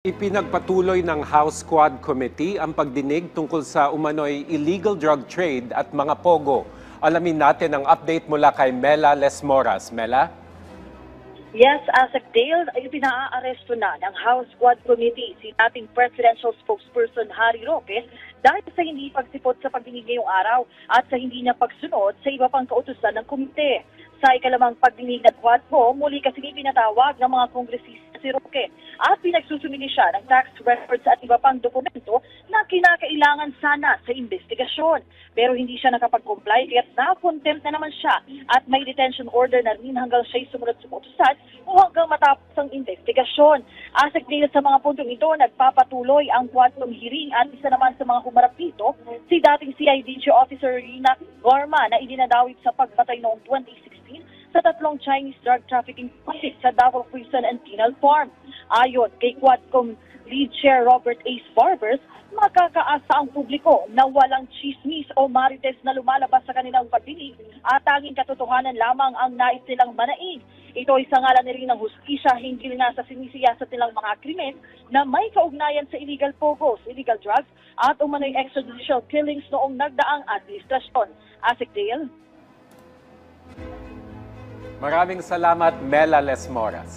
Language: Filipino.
Ipinagpatuloy ng House Quad Committee ang pagdinig tungkol sa umano'y illegal drug trade at mga pogo. Alamin natin ang update mula kay Mela Lesmoras. Mela? Yes, Asek Dale, ipinaaresto na ng House Quad Committee si dating presidential spokesperson Harry Roque dahil sa hindi pagsipot sa pagdinig ngayong araw at sa hindi niya pagsunod sa iba pang kautusan ng komite. Sa ikalamang pagdinig ng Quadco, muli kasi pinatawag ng mga kongresista si Roque at pinagsusumili siya ng tax records at iba pang dokumento na kinakailangan sana sa investigasyon. Pero hindi siya nakapag-comply kaya't na-contempt na naman siya at may detention order na rin hanggang siya'y sumunod sa utusan o hanggang matapos ang investigasyon. Asek dahil sa mga puntong ito, nagpapatuloy ang Quadcom hearing at isa naman sa mga humarap dito, si dating CIDG Officer Rina Garma na idinadawit sa pagpatay noong 2016 sa tatlong Chinese drug trafficking project sa Davao Prison and Penal Farm. Ayon kay Quadcom Lead Chair Robert Ace Barbers, makakaasa ang publiko na walang chismis o marites na lumalabas sa kanilang pagdinig at tanging katotohanan lamang ang nais nilang manaig. Ito ay sangalan na rin ng hustisya hinggil nga sa sinisiyasat nilang mga krimen na may kaugnayan sa illegal pogos, illegal drugs at umano'y extrajudicial killings noong nagdaang administrasyon. Asek Dale? Maraming salamat, Mela Lesmoras.